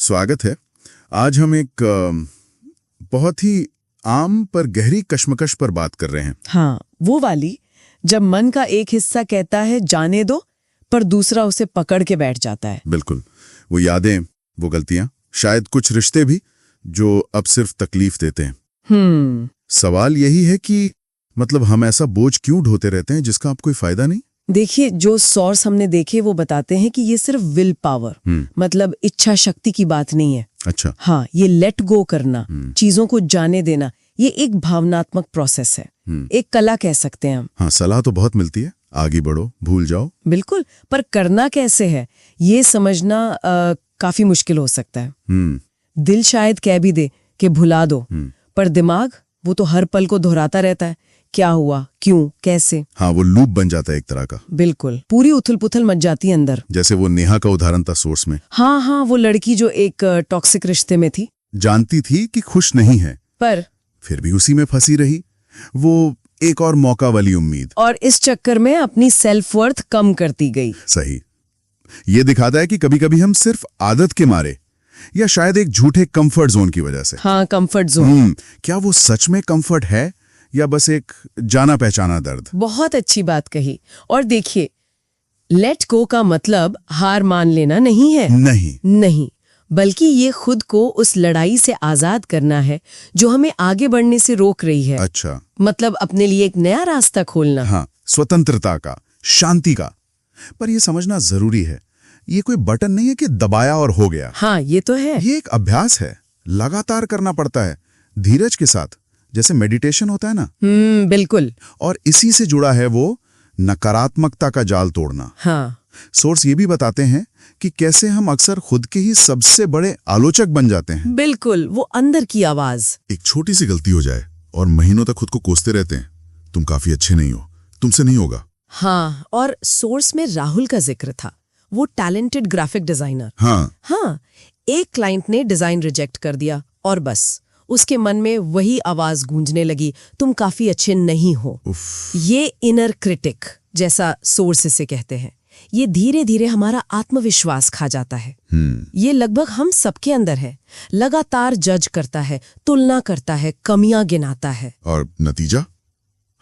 स्वागत है। आज हम एक बहुत ही आम पर गहरी कश्मकश पर बात कर रहे हैं। हाँ, वो वाली जब मन का एक हिस्सा कहता है जाने दो, पर दूसरा उसे पकड़ के बैठ जाता है। बिल्कुल, वो यादें, वो गलतियां, शायद कुछ रिश्ते भी जो अब सिर्फ तकलीफ देते हैं। सवाल यही है कि मतलब हम ऐसा बोझ क्यों ढोते रहते हैं जिसका अब कोई फायदा नहीं। देखिए, जो सोर्स हमने देखे वो बताते हैं कि ये सिर्फ विल पावर, मतलब इच्छा शक्ति की बात नहीं है। अच्छा। हाँ, ये लेट गो करना, चीजों को जाने देना, ये एक भावनात्मक प्रोसेस है, एक कला कह सकते हैं हम। हाँ, सलाह तो बहुत मिलती है, आगे बढ़ो, भूल जाओ। बिल्कुल, पर करना कैसे है ये समझना काफी मुश्किल हो सकता है। दिल शायद कह भी दे कि भुला दो, पर दिमाग वो तो हर पल को दोहराता रहता है, क्या हुआ, क्यों, कैसे। हाँ, वो लूप बन जाता है एक तरह का। बिल्कुल, पूरी उथल पुथल मच जाती है अंदर। जैसे वो नेहा का उदाहरण था सोर्स में। हाँ, वो लड़की जो एक टॉक्सिक रिश्ते में थी, जानती थी कि खुश नहीं है, पर फिर भी उसी में फंसी रही। वो एक और मौका वाली उम्मीद, और इस चक्कर में अपनी सेल्फ वर्थ कम करती गई। सही। ये दिखाता है कि कभी कभी हम सिर्फ आदत के मारे या शायद एक झूठे कंफर्ट जोन की वजह से। हाँ, कंफर्ट जोन। क्या वो सच में कंफर्ट है या बस एक जाना पहचाना दर्द। बहुत अच्छी बात कही। और देखिए, लेट गो का मतलब हार मान लेना नहीं है। नहीं, बल्कि ये खुद को उस लड़ाई से आजाद करना है जो हमें आगे बढ़ने से रोक रही है। अच्छा, मतलब अपने लिए एक नया रास्ता खोलना। हाँ, स्वतंत्रता का, शांति का। पर ये समझना जरूरी है, ये कोई बटन नहीं है कि दबाया और हो गया। हाँ, ये तो है। ये एक अभ्यास है, लगातार करना पड़ता है, धीरज के साथ, जैसे मेडिटेशन होता है ना। बिल्कुल। और इसी से जुड़ा है वो नकारात्मकता का जाल तोड़ना। हाँ, सोर्स ये भी बताते हैं कि कैसे हम अक्सर खुद के ही सबसे बड़े आलोचक बन जाते हैं। बिल्कुल, वो अंदर की आवाज। एक छोटी सी गलती हो जाए और महीनों तक खुद को कोसते रहते हैं, तुम काफी अच्छे नहीं हो, तुमसे नहीं होगा। हाँ, और सोर्स में राहुल का जिक्र था, वो टैलेंटेड ग्राफिक डिजाइनर। हाँ, एक क्लाइंट ने डिजाइन रिजेक्ट कर दिया और बस उसके मन में वही आवाज गूंजने लगी, तुम काफी अच्छे नहीं हो। ये इनर क्रिटिक जैसा सोर्स इसे कहते हैं। ये धीरे धीरे हमारा आत्मविश्वास खा जाता है। ये लगभग हम सबके अंदर है, लगातार जज करता है, तुलना करता है, कमियां गिनाता है। और नतीजा,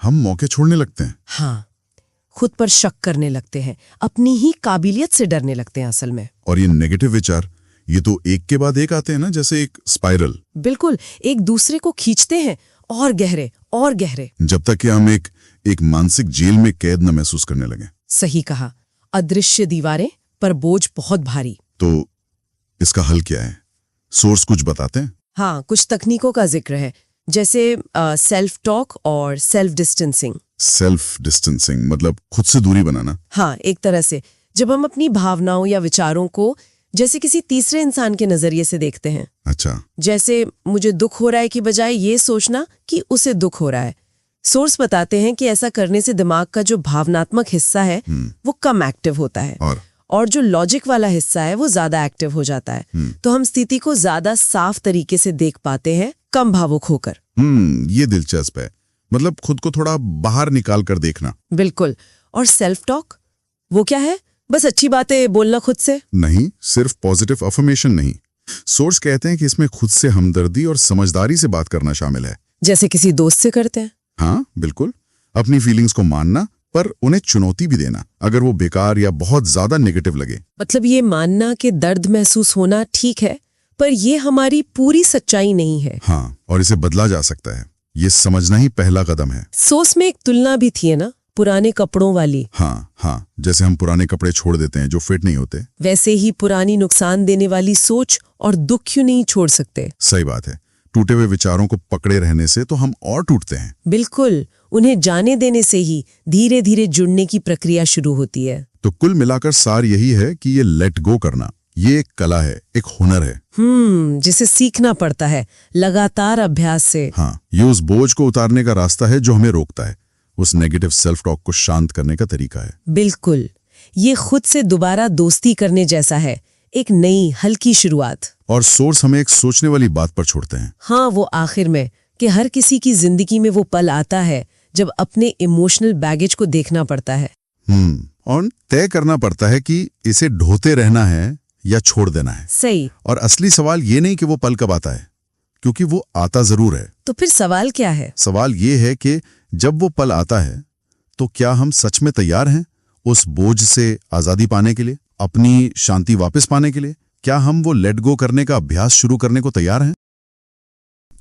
हम मौके छोड़ने लगते हैं। हाँ, खुद पर शक करने लगते हैं, अपनी ही काबिलियत से डरने लगते हैं असल में। और ये नेगेटिव विचार, ये तो एक के बाद एक आते हैं ना, जैसे एक स्पाइरल। बिल्कुल, एक दूसरे को खींचते हैं और गहरे और गहरे, जब तक कि हम एक मानसिक जेल में कैद न महसूस करने लगे। सही कहा, अदृश्य दीवारें पर बोझ बहुत भारी। तो इसका हल क्या है? सोर्स कुछ बताते हैं? हाँ, कुछ तकनीकों का जिक्र है, जैसे सेल्फ टॉक और सेल्फ डिस्टेंसिंग। सेल्फ डिस्टेंसिंग मतलब खुद से दूरी बनाना। हाँ, एक तरह से जब हम अपनी भावनाओं या विचारों को जैसे किसी तीसरे इंसान के नजरिए से देखते हैं। अच्छा। जैसे मुझे दुख हो रहा है की बजाय ये सोचना कि उसे दुख हो रहा है। सोर्स बताते हैं कि ऐसा करने से दिमाग का जो भावनात्मक हिस्सा है वो कम एक्टिव होता है और जो लॉजिक वाला हिस्सा है वो ज्यादा एक्टिव हो जाता है। तो हम स्थिति को ज्यादा साफ तरीके से देख पाते हैं, कम भावुक होकर। ये दिलचस्प है, मतलब खुद को थोड़ा बाहर निकाल कर देखना। बिल्कुल। और सेल्फ टॉक, वो क्या है? बस अच्छी बातें बोलना खुद से नहीं, सिर्फ पॉजिटिव अफर्मेशन नहीं। सोर्स कहते हैं कि इसमें खुद से हमदर्दी और समझदारी से बात करना शामिल है, जैसे किसी दोस्त से करते हैं। हाँ बिल्कुल, अपनी फीलिंग्स को मानना, पर उन्हें चुनौती भी देना अगर वो बेकार या बहुत ज्यादा नेगेटिव लगे। मतलब ये मानना कि दर्द महसूस होना ठीक है, पर ये हमारी पूरी सच्चाई नहीं है। हाँ, और इसे बदला जा सकता है, ये समझना ही पहला कदम है। सोर्स में एक तुलना भी थी है ना, पुराने कपड़ों वाली। हाँ, जैसे हम पुराने कपड़े छोड़ देते हैं जो फिट नहीं होते, वैसे ही पुरानी नुकसान देने वाली सोच और दुख क्यों नहीं छोड़ सकते। सही बात है, टूटे हुए विचारों को पकड़े रहने से तो हम और टूटते हैं। बिल्कुल, उन्हें जाने देने से ही धीरे धीरे जुड़ने की प्रक्रिया शुरू होती है। तो कुल मिलाकर सार यही है कि ये लेट गो करना, ये एक कला है, एक हुनर है। जिसे सीखना पड़ता है लगातार अभ्यास से। हाँ, ये उस बोझ को उतारने का रास्ता है जो हमें रोकता है, उस नेगेटिव सेल्फ टॉक को शांत करने का तरीका है। बिल्कुल, ये खुद से दोबारा दोस्ती करने जैसा है, एक नई हल्की शुरुआत। और सोर्स हमें एक सोचने वाली बात पर छोड़ते हैं। हाँ, वो आखिर में कि हर किसी की जिंदगी में वो पल आता है जब अपने इमोशनल बैगेज को देखना पड़ता है और तय करना पड़ता है कि इसे ढोते रहना है या छोड़ देना है। सही। और असली सवाल ये नहीं कि वो पल कब आता है, क्योंकि वो आता जरूर है। तो फिर सवाल क्या है? सवाल ये है कि जब वो पल आता है तो क्या हम सच में तैयार हैं उस बोझ से आजादी पाने के लिए, अपनी शांति वापस पाने के लिए? क्या हम वो लेट गो करने का अभ्यास शुरू करने को तैयार हैं?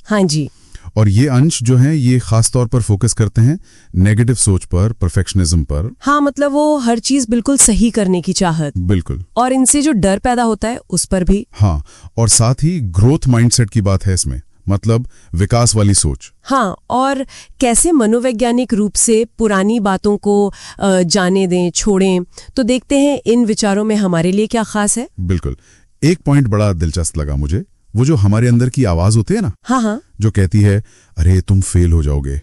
हाँ जी। और ये अंश जो है ये खास तौर पर फोकस करते हैं नेगेटिव सोच पर, परफेक्शनिज्म पर। हाँ, मतलब वो हर चीज बिल्कुल सही करने की चाहत। बिल्कुल। और इनसे जो डर पैदा होता है उस पर भी। हाँ, और साथ ही ग्रोथ माइंडसेट की बात है इसमें, मतलब विकास वाली सोच। हाँ, और कैसे मनोवैज्ञानिक रूप से पुरानी बातों को जाने दें, छोड़ें। तो देखते हैं इन विचारों में हमारे लिए क्या खास है। बिल्कुल। एक पॉइंट बड़ा दिलचस्प लगा मुझे, वो जो हमारे अंदर की आवाज होती है ना, हाँ, जो कहती है अरे तुम फेल हो जाओगे।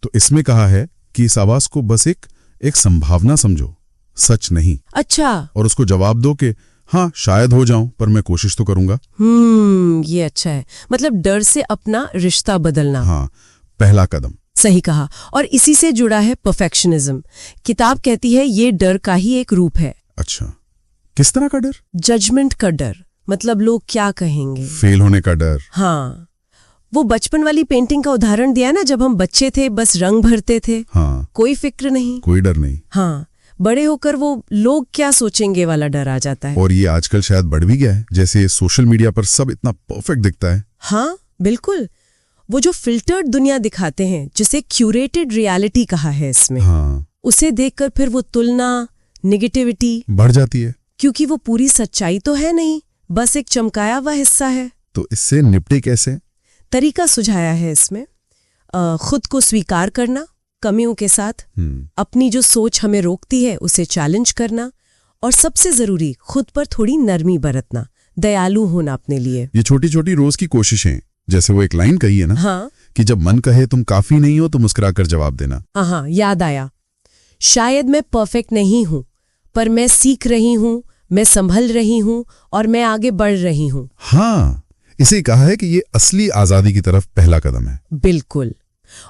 तो इसमें कहा है कि इस आवाज को बस एक संभावना समझो, सच नहीं। अच्छा। और उसको जवाब दो कि हाँ शायद हो जाऊं, पर मैं कोशिश तो करूंगा। ये अच्छा है। मतलब डर से अपना रिश्ता बदलना। हाँ, पहला कदम। सही कहा। और इसी से जुड़ा है परफेक्शनिज्म। किताब कहती है ये डर का ही एक रूप है। अच्छा, किस तरह का डर? जजमेंट का डर, मतलब लोग क्या कहेंगे, फेल होने का डर। हाँ, वो बचपन वाली पेंटिंग का उदाहरण दिया ना, जब हम बच्चे थे बस रंग भरते थे। हाँ, कोई फिक्र नहीं, कोई डर नहीं। हाँ, बड़े होकर वो लोग क्या सोचेंगे वाला डर आ जाता है। और ये आजकल शायद बढ़ भी गया है, जैसे सोशल मीडिया पर सब इतना परफेक्ट दिखता है। हाँ बिल्कुल, वो जो फिल्टर्ड दुनिया दिखाते हैं, जिसे क्यूरेटेड रियलिटी कहा है इसमें, हाँ, उसे देखकर फिर वो तुलना, नेगेटिविटी बढ़ जाती है, क्योंकि वो पूरी सच्चाई तो है नहीं, बस एक चमकाया हुआ हिस्सा है। तो इससे निपटे कैसे? तरीका सुझाया है इसमें, खुद को स्वीकार करना, कमियों के साथ, अपनी जो सोच हमें रोकती है उसे चैलेंज करना, और सबसे जरूरी खुद पर थोड़ी नरमी बरतना, दयालु होना अपने लिए। ये छोटी छोटी रोज की कोशिशें, जैसे वो एक लाइन कही है ना, हाँ, कि जब मन कहे तुम काफी नहीं हो तो मुस्कुराकर जवाब देना। हाँ, याद आया। शायद मैं परफेक्ट नहीं हूं, पर मैं सीख रही हूं, मैं संभल रही हूं और मैं आगे बढ़ रही हूं। हाँ, इसे कहा है कि ये असली आजादी की तरफ पहला कदम है। बिल्कुल।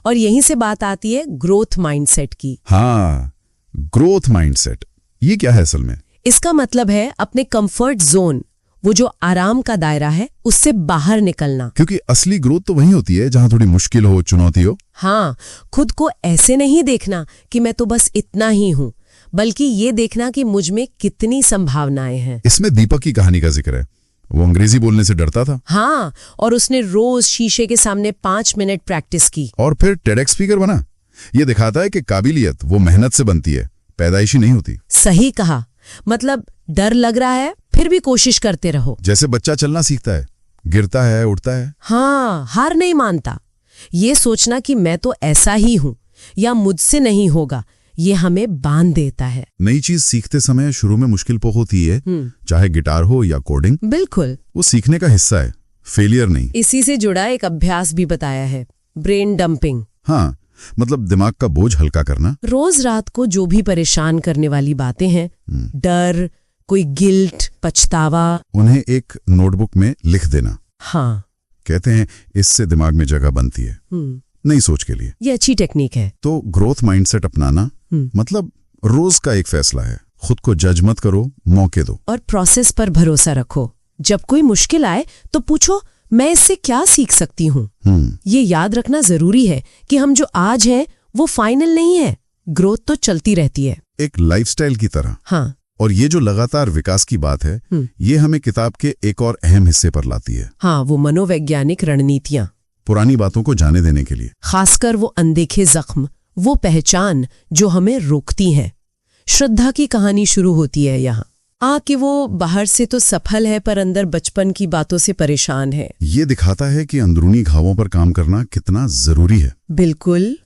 और यहीं से बात आती है ग्रोथ माइंडसेट की। हाँ, ग्रोथ माइंडसेट, ये क्या है असल में? इसका मतलब है अपने कंफर्ट जोन, वो जो आराम का दायरा है, उससे बाहर निकलना। क्योंकि असली ग्रोथ तो वहीं होती है जहां थोड़ी मुश्किल हो, चुनौती हो। हाँ, खुद को ऐसे नहीं देखना कि मैं तो बस इतना ही हूं, बल्कि ये देखना कि मुझ में कितनी संभावनाएं हैं। इसमें दीपक की कहानी का जिक्र है। वो अंग्रेजी बोलने से डरता था। हाँ, और उसने रोज शीशे के सामने 5 मिनट प्रैक्टिस की और फिर टेडेक्स स्पीकर बना। ये दिखाता है कि काबिलियत वो मेहनत से बनती है, पैदाइशी नहीं होती। सही कहा। मतलब डर लग रहा है, फिर भी कोशिश करते रहो। जैसे बच्चा चलना सीखता है, गिरता है, उठता है। हाँ, हार नहीं मानता। ये सोचना कि मैं तो ऐसा ही हूं या मुझसे नहीं होगा, ये हमें बांध देता है। नई चीज सीखते समय शुरू में मुश्किल होती है, चाहे गिटार हो या कोडिंग। बिल्कुल, वो सीखने का हिस्सा है, फेलियर नहीं। इसी से जुड़ा एक अभ्यास भी बताया है, ब्रेन डंपिंग। हाँ, मतलब दिमाग का बोझ हल्का करना। रोज रात को जो भी परेशान करने वाली बातें हैं, डर, कोई गिल्ट, पछतावा, उन्हें एक नोटबुक में लिख देना। हाँ, कहते हैं इससे दिमाग में जगह बनती है नई सोच के लिए। ये अच्छी टेक्निक है। तो ग्रोथ माइंडसेट अपनाना मतलब रोज का एक फैसला है। खुद को जज मत करो, मौके दो और प्रोसेस पर भरोसा रखो। जब कोई मुश्किल आए तो पूछो, मैं इससे क्या सीख सकती हूँ। ये याद रखना जरूरी है कि हम जो आज हैं वो फाइनल नहीं है, ग्रोथ तो चलती रहती है, एक लाइफस्टाइल की तरह। हाँ, और ये जो लगातार विकास की बात है, ये हमें किताब के एक और अहम हिस्से पर लाती है। हाँ, वो मनोवैज्ञानिक रणनीतियां, पुरानी बातों को जाने देने के लिए, खासकर वो अनदेखे जख्म, वो पहचान जो हमें रोकती है। श्रद्धा की कहानी शुरू होती है यहाँ, कि वो बाहर से तो सफल है पर अंदर बचपन की बातों से परेशान है। ये दिखाता है कि अंदरूनी घावों पर काम करना कितना जरूरी है। बिल्कुल,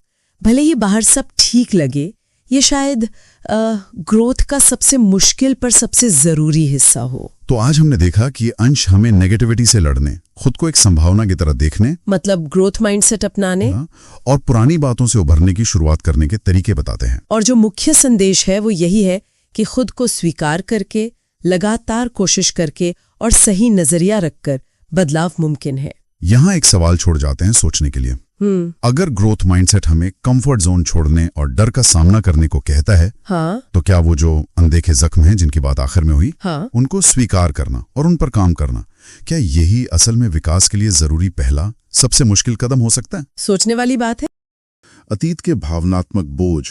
भले ही बाहर सब ठीक लगे, ये शायद ग्रोथ का सबसे मुश्किल पर सबसे जरूरी हिस्सा हो। तो आज हमने देखा कि ये अंश हमें नेगेटिविटी से लड़ने, खुद को एक संभावना की तरह देखने, मतलब ग्रोथ माइंडसेट अपनाने, और पुरानी बातों से उभरने की शुरुआत करने के तरीके बताते हैं। और जो मुख्य संदेश है वो यही है कि खुद को स्वीकार करके, लगातार कोशिश करके और सही नजरिया रखकर बदलाव मुमकिन है। यहाँ एक सवाल छोड़ जाते हैं सोचने के लिए। अगर ग्रोथ माइंडसेट हमें कंफर्ट जोन छोड़ने और डर का सामना करने को कहता है, हाँ, तो क्या वो जो अनदेखे जख्म हैं जिनकी बात आखिर में हुई, हाँ, उनको स्वीकार करना और उन पर काम करना, क्या यही असल में विकास के लिए जरूरी पहला सबसे मुश्किल कदम हो सकता है? सोचने वाली बात है। अतीत के भावनात्मक बोझ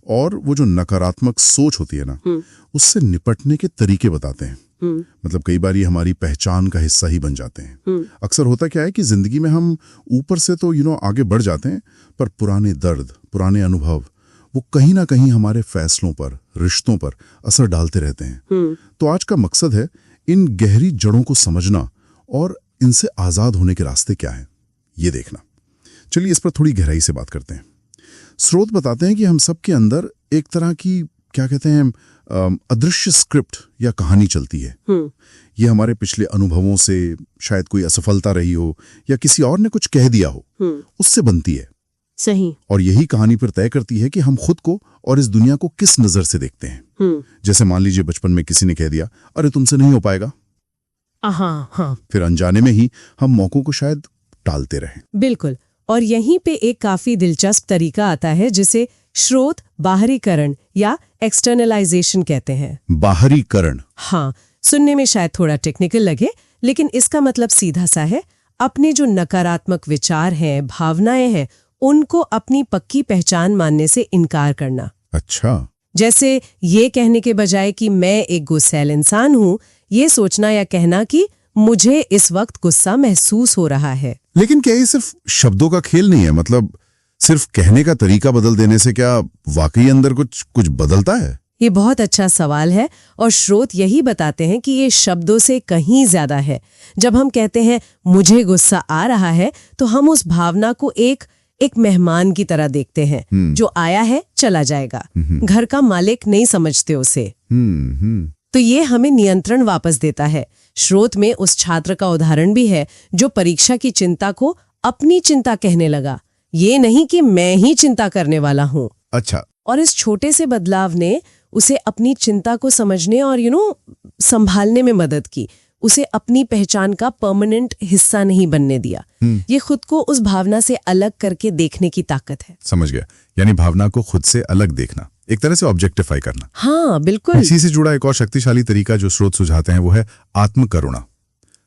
और वो जो नकारात्मक सोच होती है ना, उससे निपटने के तरीके बताते हैं। मतलब कई बार ये हमारी पहचान का हिस्सा ही बन जाते हैं। अक्सर होता क्या है कि जिंदगी में हम ऊपर से तो आगे बढ़ जाते हैं, पर पुराने दर्द, पुराने अनुभव वो कहीं ना कहीं हमारे फैसलों पर, रिश्तों पर असर डालते रहते हैं। तो आज का मकसद है इन गहरी जड़ों को समझना और इनसे आजाद होने के रास्ते क्या हैं, ये देखना। चलिए इस पर थोड़ी गहराई से बात करते हैं। स्रोत बताते हैं कि हम सबके अंदर एक तरह की, क्या कहते हैं, अदृश्य स्क्रिप्ट या कहानी चलती है। ये हमारे पिछले अनुभवों से, शायद कोई असफलता रही हो या किसी और ने कुछ कह दिया हो, उससे बनती है। सही। और यही कहानी फिर तय करती है कि हम खुद को और इस दुनिया को किस नजर से देखते हैं। जैसे मान लीजिए बचपन में किसी ने कह दिया, अरे तुमसे नहीं हो पाएगा। हाँ। फिर अनजाने में ही हम मौकों को शायद टालते रहें। बिल्कुल। और यहीं पे एक काफी दिलचस्प तरीका आता है जिसे स्रोत बाहरीकरण या एक्सटर्नलाइजेशन कहते हैं। बाहरीकरण? हाँ, सुनने में शायद थोड़ा टेक्निकल लगे, लेकिन इसका मतलब सीधा सा है, अपने जो नकारात्मक विचार हैं, भावनाएं हैं, उनको अपनी पक्की पहचान मानने से इनकार करना। अच्छा। जैसे ये कहने के बजाय कि मैं एक गुस्सैल इंसान हूँ, ये सोचना या कहना कि मुझे इस वक्त गुस्सा महसूस हो रहा है। लेकिन क्या ये सिर्फ शब्दों का खेल नहीं है? मतलब सिर्फ कहने का तरीका बदल देने से क्या वाकई अंदर कुछ बदलता है? ये बहुत अच्छा सवाल है और स्रोत यही बताते हैं कि ये शब्दों से कहीं ज्यादा है। जब हम कहते हैं मुझे गुस्सा आ रहा है, तो हम उस भावना को एक मेहमान की तरह देखते हैं, जो आया है चला जाएगा। घर का मालिक नहीं समझते उसे। तो ये हमें नियंत्रण वापस देता है। स्रोत में उस छात्र का उदाहरण भी है जो परीक्षा की चिंता को अपनी चिंता कहने लगा, ये नहीं कि मैं ही चिंता करने वाला हूँ। अच्छा। और इस छोटे से बदलाव ने उसे अपनी चिंता को समझने और संभालने में मदद की। उसे अपनी पहचान का परमानेंट हिस्सा नहीं बनने दिया। ये खुद को उस भावना से अलग करके देखने की ताकत है। समझ गया। यानी भावना को खुद से अलग देखना, एक तरह से ऑब्जेक्टिफाई करना। हाँ, बिल्कुल। इसी से जुड़ा एक और शक्तिशाली तरीका जो स्रोत सुझाते हैं वो है आत्मकरुणा,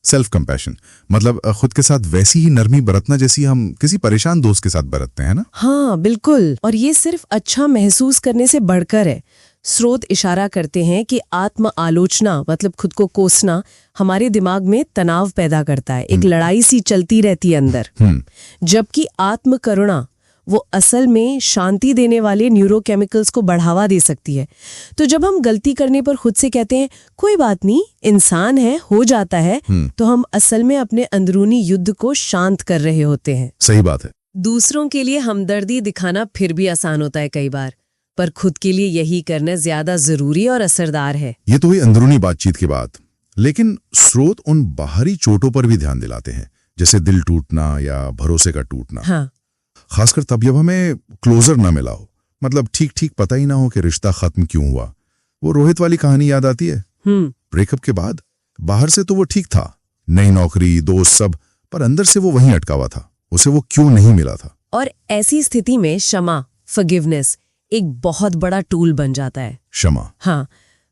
सेल्फ कंपैशन। मतलब खुद के साथ वैसी ही नरमी बरतना जैसी हम किसी परेशान दोस्त के साथ बरतते हैं ना। हाँ, बिल्कुल। और ये सिर्फ अच्छा महसूस करने से बढ़कर है। स्रोत इशारा करते हैं कि आत्म आलोचना मतलब खुद को कोसना हमारे दिमाग में तनाव पैदा करता है, एक लड़ाई सी चलती रहती है अंदर। जबकि आत्म करुणा वो असल में शांति देने वाले न्यूरोकेमिकल्स को बढ़ावा दे सकती है। तो जब हम गलती करने पर खुद से कहते हैं कोई बात नहीं, इंसान है, हो जाता है, तो हम असल में अपने अंदरूनी युद्ध को शांत कर रहे होते हैं। सही बात है। दूसरों के लिए हमदर्दी दिखाना फिर भी आसान होता है कई बार, पर खुद के लिए यही करना ज्यादा जरूरी और असरदार है। ये तो हुई अंदरूनी बातचीत की बात, लेकिन स्रोत उन बाहरी चोटों पर भी ध्यान दिलाते हैं, जैसे दिल टूटना या भरोसे का टूटना। हाँ। खासकर तब जब हमें क्लोजर ना मिला हो, मतलब ठीक पता ही ना हो कि रिश्ता खत्म क्यों हुआ। वो रोहित वाली कहानी याद आती है। ब्रेकअप के बाद बाहर से तो वो ठीक था, नई नौकरी, दोस्त सब, पर अंदर से वो वहीं अटका हुआ था। उसे वो क्यों नहीं मिला था। और ऐसी स्थिति में क्षमा, फॉरगिवनेस एक बहुत बड़ा टूल बन जाता है। क्षमा? हाँ।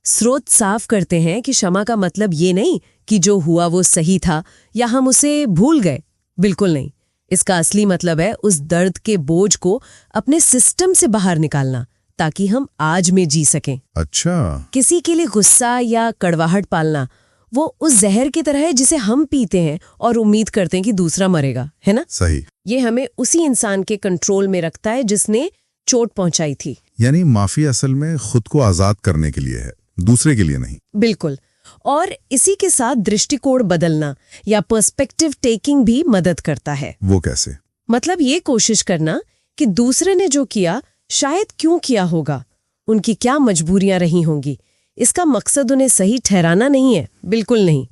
स्रोत साफ करते हैं कि क्षमा का मतलब ये नहीं कि जो हुआ वो सही था या हम उसे भूल गए। बिल्कुल नहीं। इसका असली मतलब है उस दर्द के बोझ को अपने सिस्टम से बाहर निकालना, ताकि हम आज में जी सकें। अच्छा। किसी के लिए गुस्सा या कड़वाहट पालना वो उस जहर की तरह है जिसे हम पीते हैं और उम्मीद करते हैं कि दूसरा मरेगा, है ना? सही। ये हमें उसी इंसान के कंट्रोल में रखता है जिसने चोट पहुंचाई थी। यानी माफी असल में खुद को आजाद करने के लिए है, दूसरे के लिए नहीं। बिल्कुल। और इसी के साथ दृष्टिकोण बदलना या पर्सपेक्टिव टेकिंग भी मदद करता है। वो कैसे? मतलब ये कोशिश करना कि दूसरे ने जो किया शायद क्यों किया होगा, उनकी क्या मजबूरियां रही होंगी। इसका मकसद उन्हें सही ठहराना नहीं है, बिल्कुल नहीं,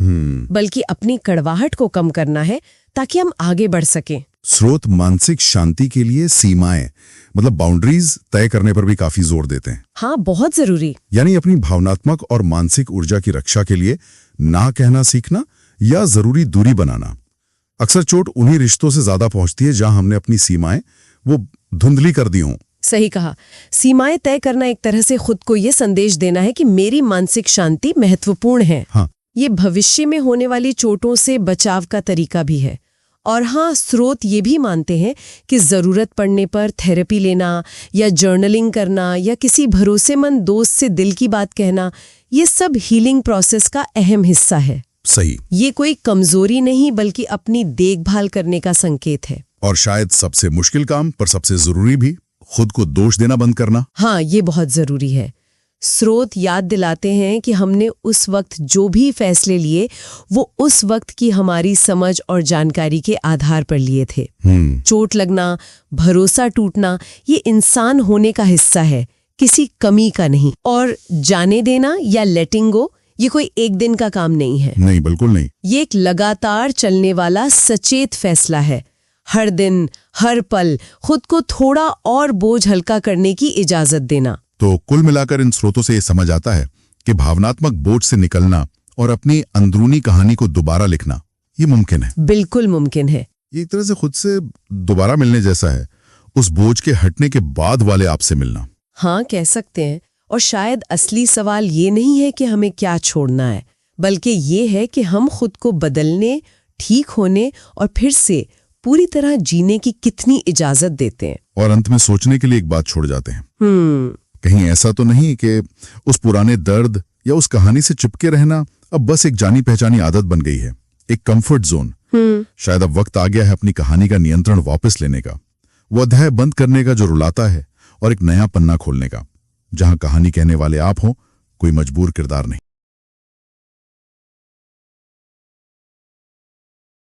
बल्कि अपनी कड़वाहट को कम करना है ताकि हम आगे बढ़ सकें। स्रोत मानसिक शांति के लिए सीमाएं, मतलब बाउंड्रीज तय करने पर भी काफी जोर देते हैं। हाँ, बहुत जरूरी। यानी अपनी भावनात्मक और मानसिक ऊर्जा की रक्षा के लिए ना कहना सीखना या जरूरी दूरी बनाना। अक्सर चोट उन्हीं रिश्तों से ज्यादा पहुंचती है जहां हमने अपनी सीमाएं वो धुंधली कर दी हों। सही कहा। सीमाएं तय करना एक तरह से खुद को ये संदेश देना है कि मेरी मानसिक शांति महत्वपूर्ण है। हाँ। ये भविष्य में होने वाली चोटों से बचाव का तरीका भी है। और हाँ, स्रोत ये भी मानते हैं कि जरूरत पड़ने पर थेरेपी लेना या जर्नलिंग करना या किसी भरोसेमंद दोस्त से दिल की बात कहना, ये सब हीलिंग प्रोसेस का अहम हिस्सा है। सही। ये कोई कमजोरी नहीं बल्कि अपनी देखभाल करने का संकेत है। और शायद सबसे मुश्किल काम पर सबसे जरूरी भी, खुद को दोष देना बंद करना। हाँ, ये बहुत जरूरी है। स्रोत याद दिलाते हैं कि हमने उस वक्त जो भी फैसले लिए वो उस वक्त की हमारी समझ और जानकारी के आधार पर लिए थे। चोट लगना, भरोसा टूटना, ये इंसान होने का हिस्सा है, किसी कमी का नहीं। और जाने देना या लेटिंग गो, ये कोई एक दिन का काम नहीं है। नहीं, बिल्कुल नहीं। ये एक लगातार चलने वाला सचेत फैसला है। हर दिन, हर पल खुद को थोड़ा और बोझ हल्का करने की इजाजत देना। तो कुल मिलाकर इन स्रोतों से ये समझ आता है कि भावनात्मक बोझ से निकलना और अपनी अंदरूनी कहानी को दोबारा लिखना, ये मुमकिन है। बिल्कुल मुमकिन है। ये एक तरह से खुद से दोबारा मिलने जैसा है, उस बोझ के हटने के बाद वाले आपसे मिलना। हाँ, कह सकते हैं। और शायद असली सवाल ये नहीं है कि हमें क्या छोड़ना है, बल्कि ये है कि हम खुद को बदलने, ठीक होने और फिर से पूरी तरह जीने की कितनी इजाजत देते हैं। और अंत में सोचने के लिए एक बात छोड़ जाते हैं। कहीं ऐसा तो नहीं कि उस पुराने दर्द या उस कहानी से चिपके रहना अब बस एक जानी पहचानी आदत बन गई है, एक कंफर्ट जोन। शायद अब वक्त आ गया है अपनी कहानी का नियंत्रण वापस लेने का, वो अध्याय बंद करने का जो रुलाता है, और एक नया पन्ना खोलने का, जहां कहानी कहने वाले आप हो, कोई मजबूर किरदार नहीं।